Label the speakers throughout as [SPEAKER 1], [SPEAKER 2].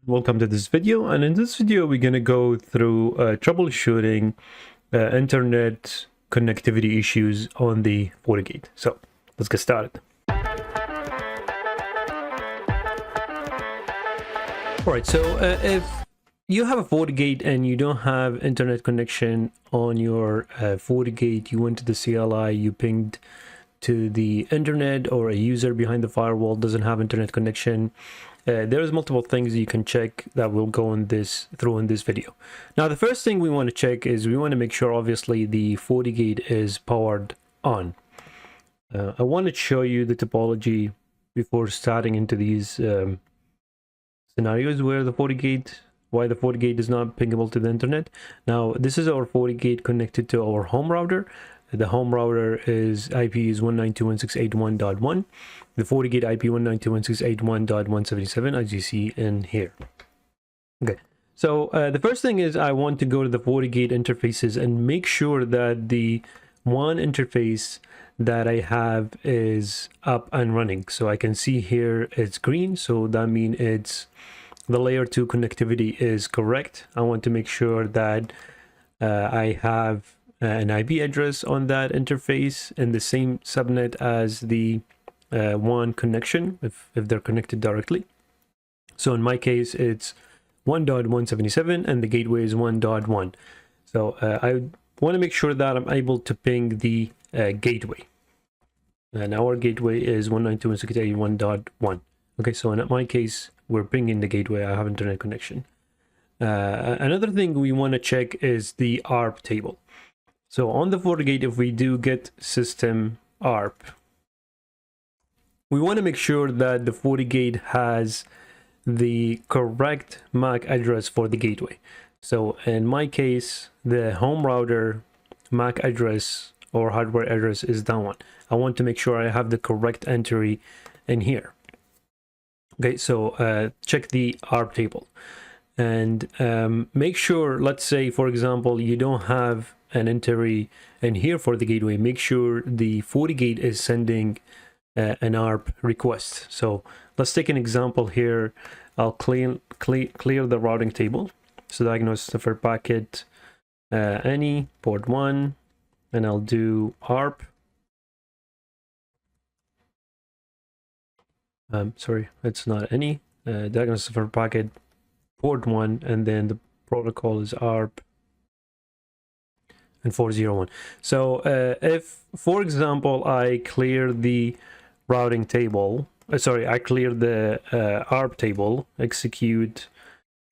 [SPEAKER 1] Welcome to this video, and in this video we're going to go through troubleshooting internet connectivity issues on the FortiGate. So let's get started. Alright, so if you have a FortiGate and you don't have internet connection on your FortiGate, you went to the CLI, you pinged to the internet, or a user behind the firewall doesn't have internet connection, there's multiple things you can check that will go in this video. Now, the first thing we want to check is we want to make sure, obviously, the FortiGate is powered on. I want to show you the topology before starting into these scenarios where why the FortiGate is not pingable to the internet. Now, this is our FortiGate connected to our home router. The home router is IP is 192.168.1.1. The FortiGate IP 192.168.1.177, as you see in here. Okay, so the first thing is I want to go to the FortiGate interfaces and make sure that the WAN interface that I have is up and running. So I can see here it's green, so that means it's the layer 2 connectivity is correct. I want to make sure that I have an IP address on that interface in the same subnet as the WAN connection, if they're connected directly. So in my case, it's 1.177 and the gateway is 1.1. So I want to make sure that I'm able to ping the gateway. And our gateway is 192.168.1.1. Okay, so in my case, we're pinging the gateway. I have internet connection. Another thing we want to check is the ARP table. So on the FortiGate, if we do get system ARP, we want to make sure that the FortiGate has the correct MAC address for the gateway. So in my case, the home router MAC address or hardware address is that one. I want to make sure I have the correct entry in here. Okay, so check the ARP table and make sure, let's say, for example, you don't have an entry in here for the gateway. Make sure the FortiGate is sending an ARP request. So let's take an example here. I'll clear the routing table. So diagnose Sniffer packet any port 1, and I'll do ARP. Sorry, it's not any. Diagnose Sniffer packet port 1, and then the protocol is ARP and 401. So if, for example, I clear the routing table, I clear the ARP table, execute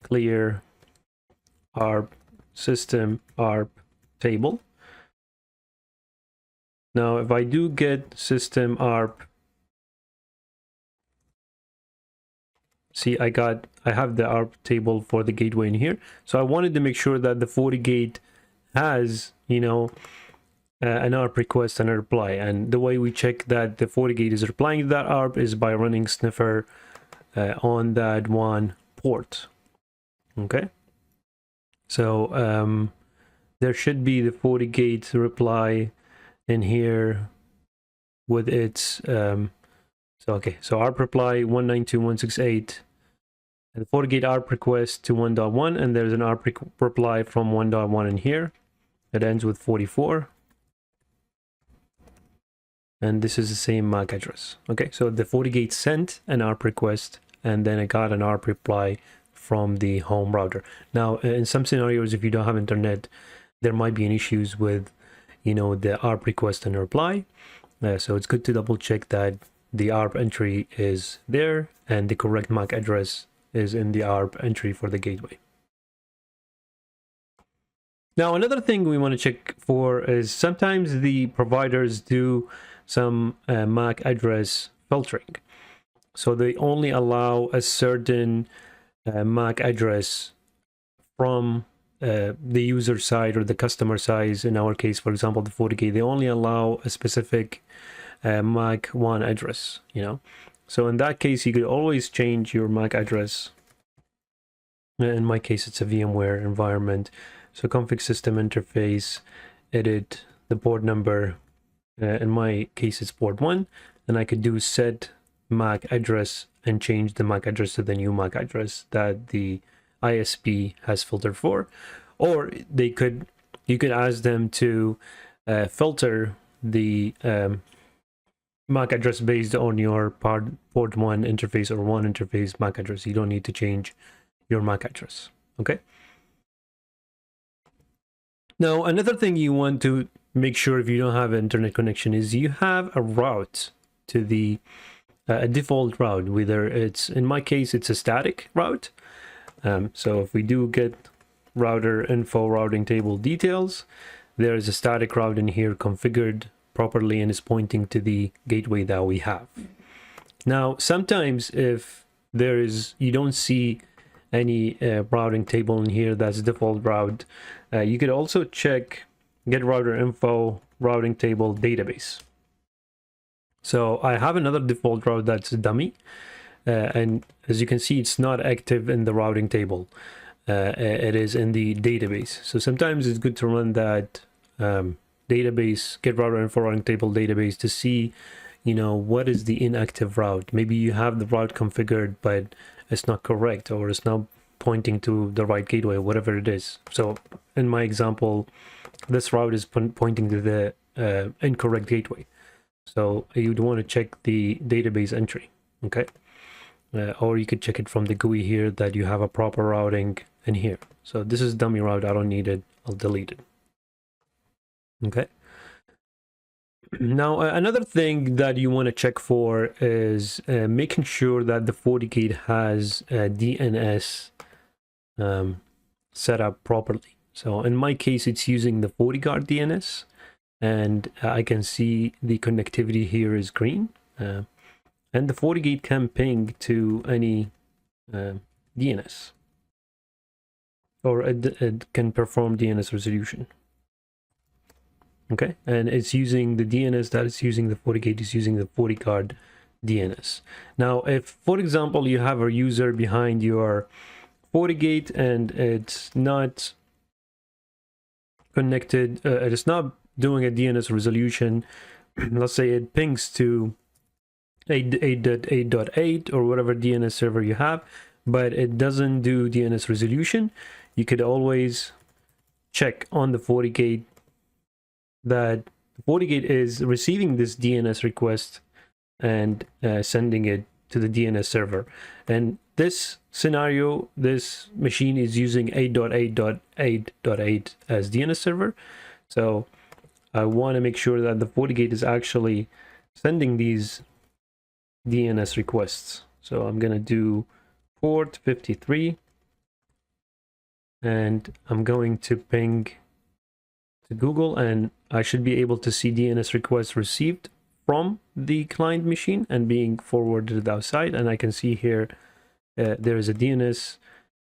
[SPEAKER 1] clear ARP system ARP table. Now, if I do get system ARP, see, I have the ARP table for the gateway in here. So I wanted to make sure that the FortiGate has, an ARP request and a reply. And the way we check that the FortiGate is replying to that ARP is by running Sniffer on that one port. Okay, so there should be the FortiGate reply in here with its so ARP reply 192.168, and the FortiGate ARP request to 1.1, and there's an ARP reply from 1.1 in here. It ends with 44. And this is the same MAC address. Okay, so the FortiGate sent an ARP request, and then I got an ARP reply from the home router. Now, in some scenarios, if you don't have internet, there might be issues with, the ARP request and reply. So it's good to double check that the ARP entry is there and the correct MAC address is in the ARP entry for the gateway. Now, another thing we want to check for is sometimes the providers do some MAC address filtering. So they only allow a certain MAC address from the user side or the customer side. In our case, for example, the FortiGate, they only allow a specific MAC WAN address, So in that case, you could always change your MAC address. In my case, it's a VMware environment. So config system interface, edit the port number. In my case, it's port 1, and I could do set MAC address and change the MAC address to the new MAC address that the ISP has filtered for. Or you could ask them to filter the MAC address based on your port 1 interface or WAN interface MAC address. You don't need to change your MAC address. Okay. Now, another thing you want to make sure if you don't have an internet connection is you have a route to the a default route, whether it's, in my case, it's a static route. So if we do get router info routing table details, there is a static route in here configured properly and is pointing to the gateway that we have. Now, sometimes if there is, you don't see any routing table in here that's default route, you could also check get router info routing table database. So I have another default route that's dummy, and as you can see, it's not active in the routing table. It is in the database. So sometimes it's good to run that database, get router info routing table database, to see, you know, what is the inactive route. Maybe you have the route configured, but it's not correct, or it's not pointing to the right gateway, whatever it is. So in my example, this route is pointing to the incorrect gateway. So you'd want to check the database entry, okay? Or you could check it from the GUI here that you have a proper routing in here. So this is dummy route, I don't need it, I'll delete it. Okay. Now, another thing that you want to check for is making sure that the FortiGate has DNS set up properly. So in my case, it's using the FortiGate DNS, and I can see the connectivity here is green. And the FortiGate can ping to any DNS, or it can perform DNS resolution. Okay, and it's using the DNS that is using the FortiGate is using the FortiGate DNS. Now, if, for example, you have a user behind your FortiGate and it's not connected, it is not doing a DNS resolution, let's say it pings to 8.8.8 or whatever DNS server you have, but it doesn't do DNS resolution, you could always check on the FortiGate that the FortiGate is receiving this DNS request and sending it to the DNS server. And this scenario, this machine is using 8.8.8.8 as DNS server. So I want to make sure that the FortiGate is actually sending these DNS requests. So I'm going to do port 53 and I'm going to ping to Google, and I should be able to see DNS requests received from the client machine and being forwarded outside. And I can see here there is a DNS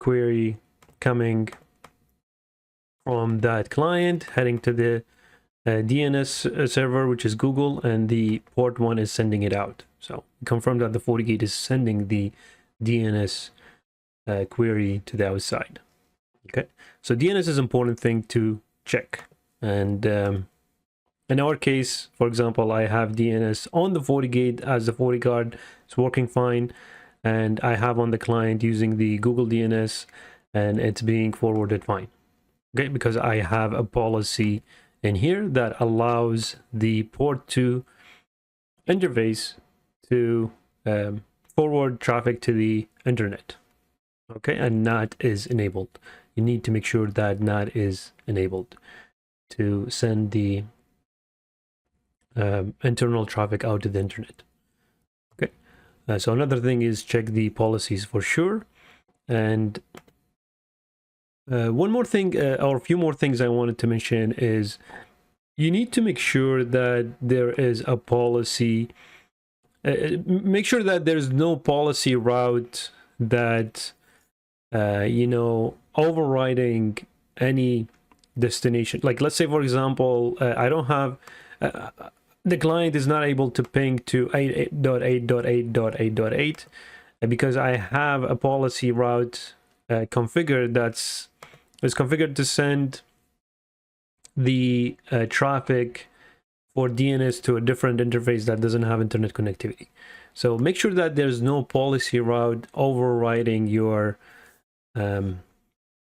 [SPEAKER 1] query coming from that client heading to the DNS server, which is Google, and the port 1 is sending it out. So confirm that the FortiGate is sending the DNS query to the outside. Okay, so DNS is an important thing to check. And in our case, for example, I have DNS on the FortiGate as the FortiGate. It's working fine, and I have on the client using the Google DNS, and it's being forwarded fine. Okay, because I have a policy in here that allows the port 2 interface to forward traffic to the internet. Okay, and NAT is enabled. You need to make sure that NAT is enabled to send the internal traffic out to the internet. Okay, so another thing is check the policies for sure. And one more thing, or a few more things I wanted to mention is you need to make sure that there is a policy. Make sure that there's no policy route that you know, overriding any destination. Like, let's say, for example, I don't have the client is not able to ping to 8.8.8.8.8 because I have a policy route configured that's configured to send the traffic for DNS to a different interface that doesn't have internet connectivity. So make sure that there's no policy route overriding your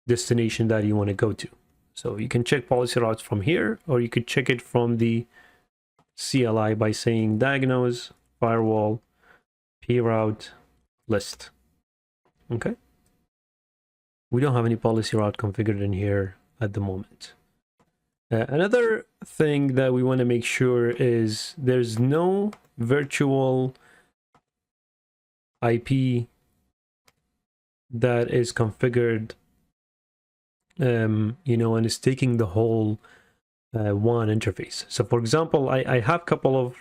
[SPEAKER 1] destination that you want to go to. So you can check policy routes from here, or you could check it from the CLI by saying diagnose firewall proute list. Okay. We don't have any policy route configured in here at the moment. Another thing that we want to make sure is there's no virtual IP that is configured, you know, and is taking the whole WAN interface. So for example, I have a couple of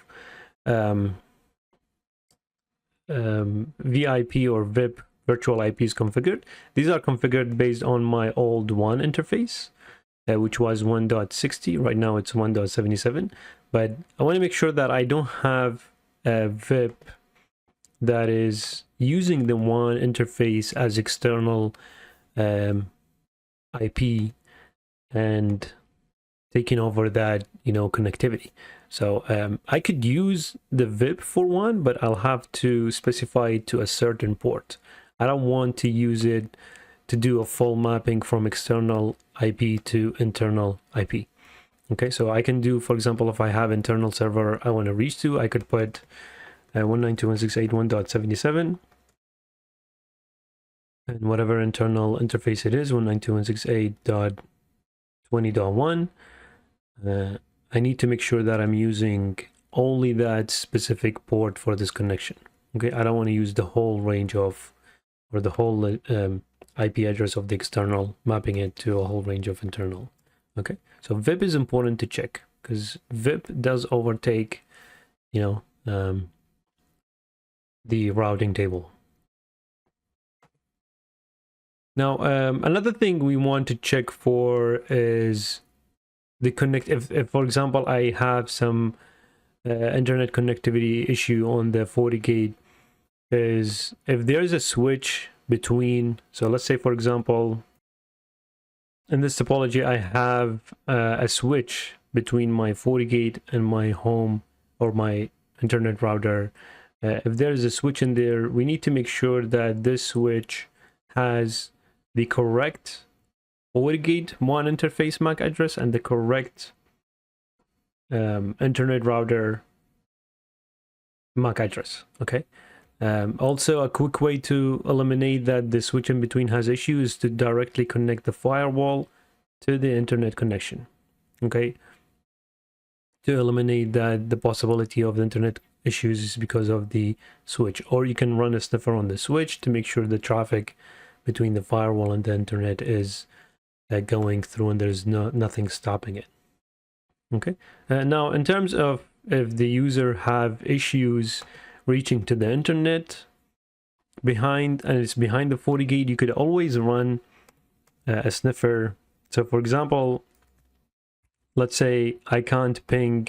[SPEAKER 1] VIP or VIP virtual IPs configured. These are configured based on my old WAN interface, which was 1.60. Right now it's 1.77. But I want to make sure that I don't have a VIP that is using the WAN interface as external IP and taking over that, you know, connectivity. So I could use the VIP for one, but I'll have to specify it to a certain port. I don't want to use it to do a full mapping from external IP to internal IP. Okay, so I can do, for example, if I have internal server I want to reach to, I could put 192.168.1.77 and whatever internal interface it is, 192.168.20.1. I need to make sure that I'm using only that specific port for this connection. Okay, I don't want to use the whole range of, or the whole IP address of the external, mapping it to a whole range of internal. Okay, so VIP is important to check because VIP does overtake, you know, the routing table. Now, another thing we want to check for is the connect. If for example, I have some internet connectivity issue on the FortiGate, is if there's a switch between, so let's say for example in this topology I have a switch between my FortiGate and my home or my internet router. If there's a switch in there, we need to make sure that this switch has the correct FortiGate WAN Interface MAC address and the correct internet router MAC address. Okay. Also, a quick way to eliminate that the switch in between has issues is to directly connect the firewall to the internet connection. Okay, to eliminate that the possibility of the internet issues is because of the switch, or you can run a sniffer on the switch to make sure the traffic between the firewall and the internet is going through and there's nothing stopping it. Okay, now in terms of if the user have issues reaching to the internet behind, and it's behind the FortiGate, you could always run a sniffer. So for example, let's say I can't ping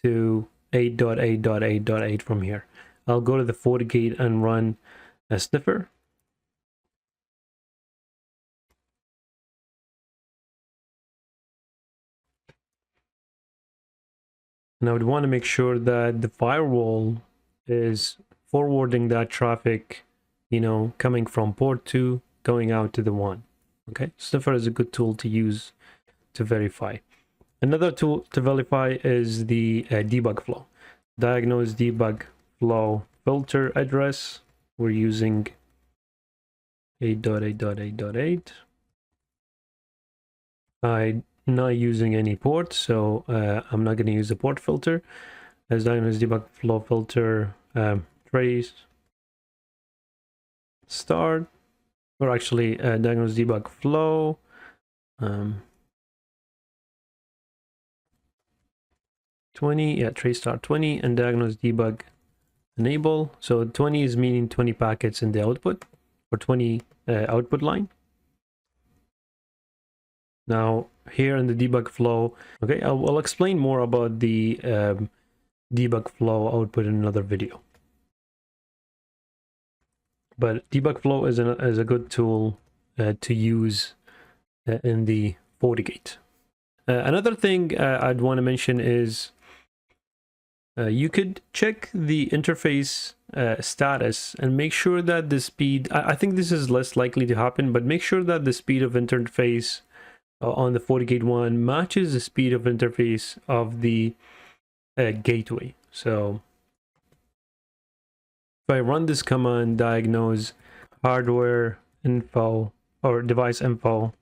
[SPEAKER 1] to 8.8.8.8 from here. I'll go to the FortiGate and run a sniffer. And I would want to make sure that the firewall is forwarding that traffic, you know, coming from port 2 going out to the WAN. Okay, sniffer is a good tool to use to verify. Another tool to verify is the debug flow. Diagnose debug flow filter address. We're using 8.8.8.8. I'm not using any port, so I'm not going to use the port filter. As diagnose debug flow filter trace start, or actually diagnose debug flow 20, yeah, trace start 20, and diagnose debug enable. So 20 is meaning 20 packets in the output, or 20 output line. Now here in the debug flow, okay, I'll explain more about the debug flow output in another video. But debug flow is a good tool to use in the FortiGate. Another thing I'd want to mention is you could check the interface status and make sure that the speed, I think this is less likely to happen, but make sure that the speed of interface on the FortiGate 1 matches the speed of interface of the gateway. So if I run this command, diagnose hardware info or device info,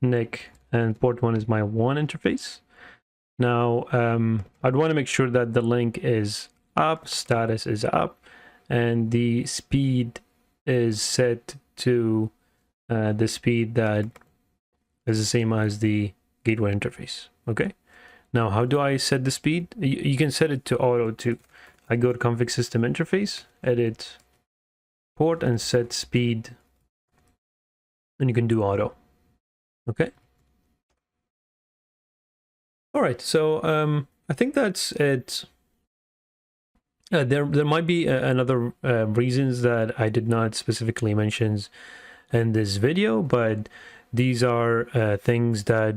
[SPEAKER 1] NIC, and port 1 is my WAN interface. Now I'd want to make sure that the link is up, status is up, and the speed is set to the speed that is the same as the gateway interface. Okay, now how do I set the speed? You can set it to auto too. I go to config system interface, edit port, and set speed, and you can do auto. Okay. All right, so I think that's it. There might be another reasons that I did not specifically mention in this video, but these are things that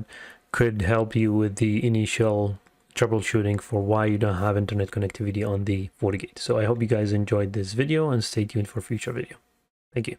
[SPEAKER 1] could help you with the initial troubleshooting for why you don't have internet connectivity on the FortiGate. So I hope you guys enjoyed this video and stay tuned for future video. Thank you.